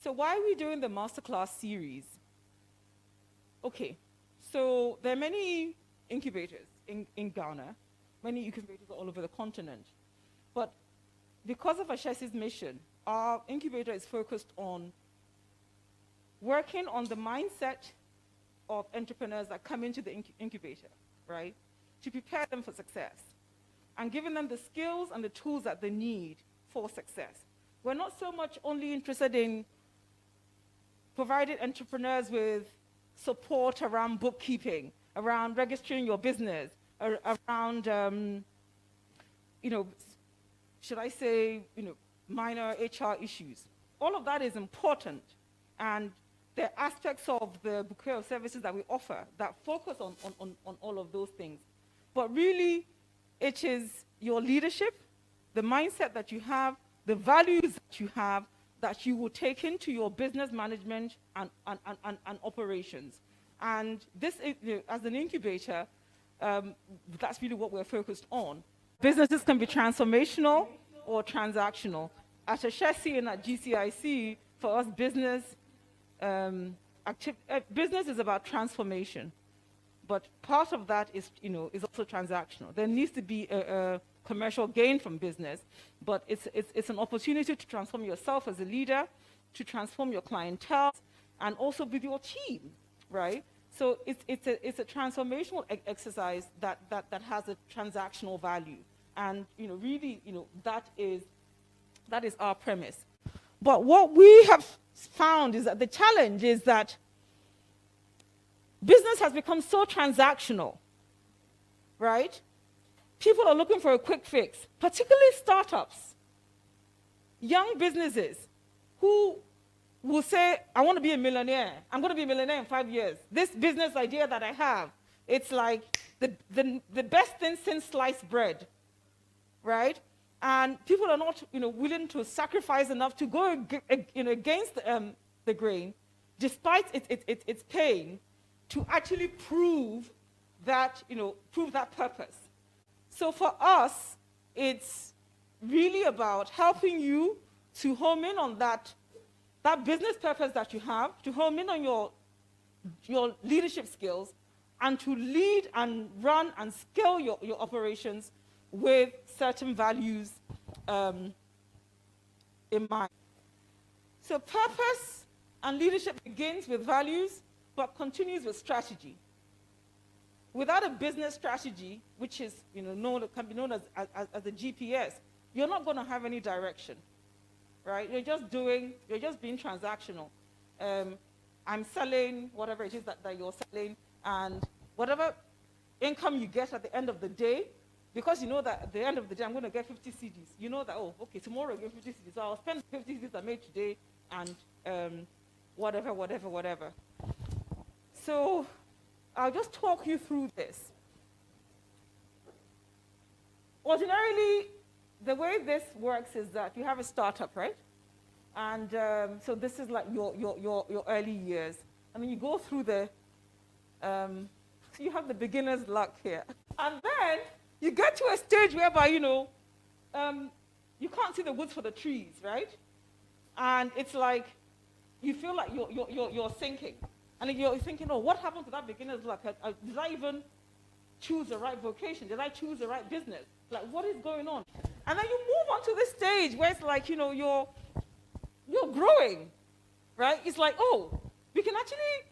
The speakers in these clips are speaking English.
So why are we doing the Masterclass series? Okay, so there are many incubators in Ghana, many incubators all over the continent. But because of Ashesi's mission, our incubator is focused on working on the mindset of entrepreneurs that come into the incubator, right? To prepare them for success and giving them the skills and the tools that they need for success. We're not so much only interested in providing entrepreneurs with support around bookkeeping, around registering your business, around, should I say, minor HR issues. All of that is important, and there are aspects of the bouquet of services that we offer that focus on all of those things. But really, it is your leadership, the mindset that you have, the values that you have, that you will take into your business management and operations. And this, as an incubator, that's really what we're focused on. Businesses can be transformational or transactional. At Ashesi and at GCIC, for us, business is about transformation. But part of that is also transactional. There needs to be a commercial gain from business, but it's an opportunity to transform yourself as a leader, to transform your clientele, and also with your team, right? So it's a transformational exercise that has a transactional value, and really that is our premise. But what we have found is that the challenge is that business has become so transactional, right? People are looking for a quick fix, particularly startups, young businesses who will say, I want to be a millionaire. I'm going to be a millionaire in 5 years. This business idea that I have, it's like the best thing since sliced bread, right? And people are not willing to sacrifice enough to go against the grain, despite its pain, to actually prove that purpose. So for us, it's really about helping you to home in on that business purpose that you have, to home in on your leadership skills, and to lead and run and scale your operations with certain values in mind. So purpose and leadership begins with values, but continues with strategy. Without a business strategy, which is can be known as a GPS, you're not going to have any direction, right? You're just being transactional. I'm selling whatever it is that you're selling, and whatever income you get at the end of the day, because you know that at the end of the day I'm going to get 50 CDs. You know that, tomorrow I get 50 CDs, so I'll spend 50 CDs I made today, and whatever. So I'll just talk you through this. Ordinarily, the way this works is that you have a startup, right? And so this is like your early years. And then you go through you have the beginner's luck here. And then you get to a stage whereby, you can't see the woods for the trees, right? And it's like, you feel like you're sinking. And you're thinking, what happened to that beginner's luck? Did I even choose the right vocation? Did I choose the right business? Like, what is going on? And then you move on to this stage where it's like, you're growing, right? It's like, we can actually,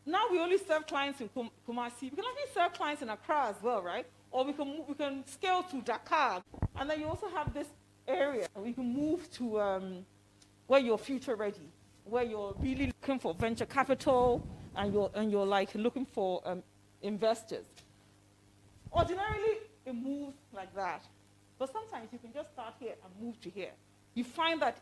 now we only serve clients in Kumasi. We can actually serve clients in Accra as well, right? Or we can scale to Dakar. And then you also have this area where you can move to where you're future ready, where you're really looking for venture capital, and you're like looking for investors. Ordinarily, it moves like that, but sometimes you can just start here and move to here. You find that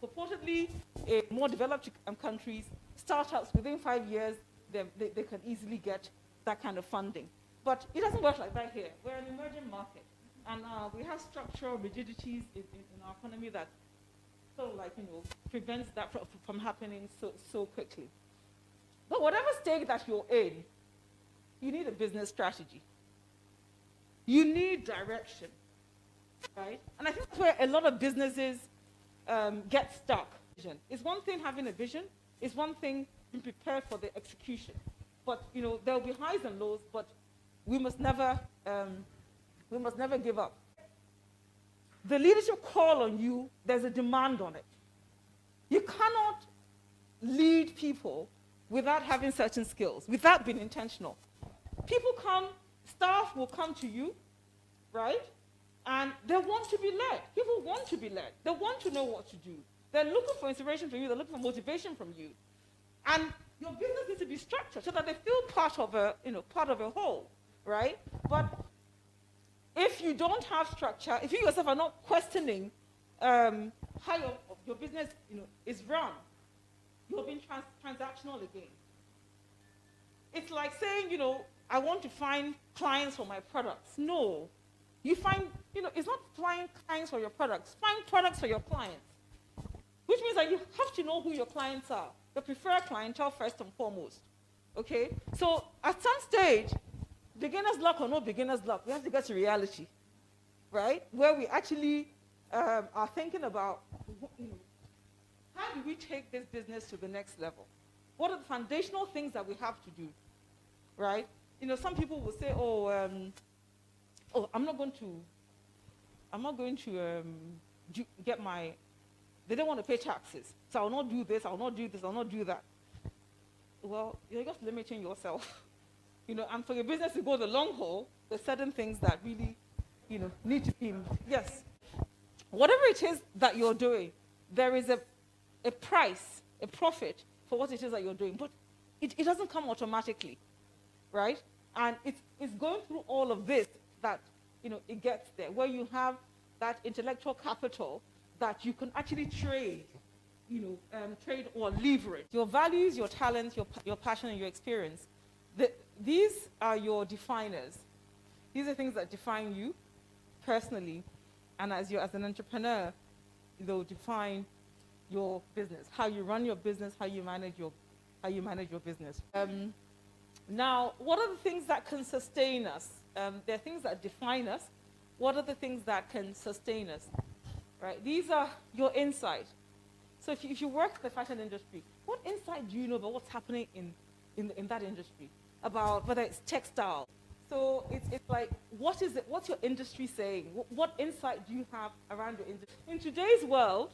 purportedly in more developed countries, startups within 5 years they can easily get that kind of funding. But it doesn't work like that here. We're an emerging market, and we have structural rigidities in our economy that sort of prevents that from happening so quickly. But whatever stage that you're in, you need a business strategy. You need direction, right? And I think that's where a lot of businesses get stuck. It's one thing having a vision. It's one thing being prepared for the execution. But there will be highs and lows. But we must never give up. The leadership call on you, there's a demand on it. You cannot lead people without having certain skills, without being intentional. Staff will come to you, right? And they want to be led. People want to be led. They want to know what to do. They're looking for inspiration from you. They're looking for motivation from you. And your business needs to be structured so that they feel part of a whole, right? But if you don't have structure, if you yourself are not questioning how your business is run, you're being transactional again. It's like saying, I want to find clients for my products. No. You find, it's not find clients for your products. Find products for your clients. Which means that you have to know who your clients are. The preferred clientele first and foremost. Okay? So at some stage, beginner's luck or no beginner's luck, we have to get to reality. Right? Where we actually are thinking about, how do we take this business to the next level? What are the foundational things that we have to do? Right? Some people will say, I'm not going to get my, they don't want to pay taxes. So I'll not do this, I'll not do this, I'll not do that. Well, you're just limiting yourself. And for your business to go the long haul, there's certain things that really, need to be, yes. Whatever it is that you're doing, there is a price, a profit for what it is that you're doing. But it doesn't come automatically, right? And it's going through all of this that, it gets there, where you have that intellectual capital that you can actually trade, trade or leverage. Your values, your talents, your passion, and your experience, these are your definers. These are things that define you personally, and as an entrepreneur, they'll define your business, how you run your business, how you manage your business. Now, what are the things that can sustain us? There are things that define us. What are the things that can sustain us? Right? These are your insight. So if you work in the fashion industry, what insight do you know about what's happening in that industry? About whether it's textile. So it's like, what's your industry saying? What insight do you have around your industry? In today's world,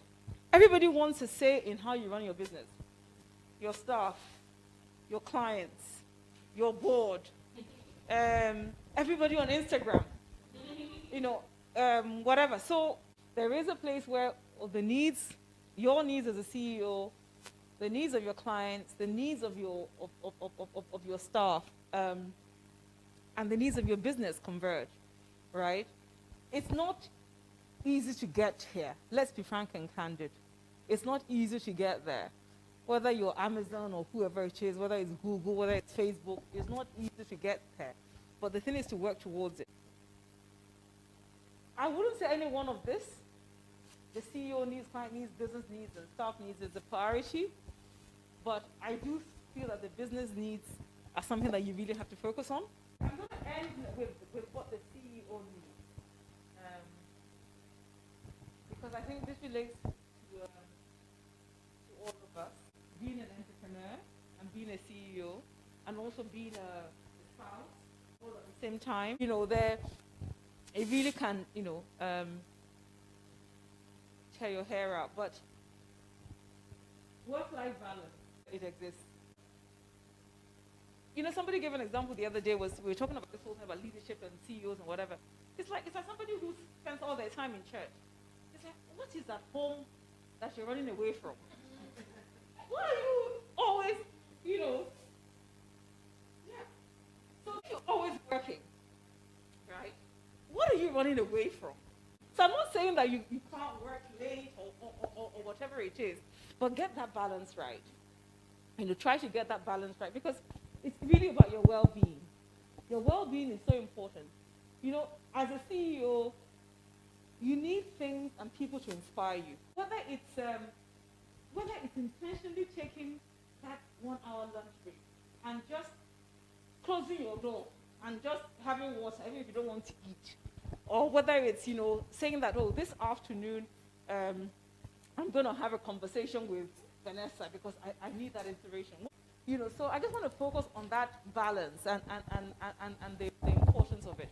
everybody wants a say in how you run your business. Your staff, your clients, your board, everybody on Instagram, whatever. So there is a place where your needs as a CEO, the needs of your clients, the needs of your staff, and the needs of your business converge, right? It's not easy to get here. Let's be frank and candid. It's not easy to get there. Whether you're Amazon or whoever it is, whether it's Google, whether it's Facebook, it's not easy to get there. But the thing is to work towards it. I wouldn't say any one of this. The CEO needs, client needs, business needs, and staff needs is a priority. But I do feel that the business needs are something that you really have to focus on. I'm going to end with what the CEO needs. Because I think this relates to all of us. Being an entrepreneur and being a CEO and also being a spouse all at the same time. It really can, tear your hair out. But work-life balance, it exists. Somebody gave an example the other day we were talking about this whole thing about leadership and CEOs and whatever. It's like somebody who spends all their time in church. It's like, what is that home that you're running away from? Why are you always, So you're always working, right? What are you running away from? So I'm not saying that you can't work late or whatever it is, but get that balance right. Try to get that balance right because it's really about your well-being. Your well-being is so important. As a CEO, you need things and people to inspire you. Whether it's intentionally taking that 1 hour lunch break and just closing your door and just having water, even if you don't want to eat. Or whether it's, saying that, this afternoon, I'm going to have a conversation with Vanessa because I need that inspiration. So I just want to focus on that balance and the importance of it.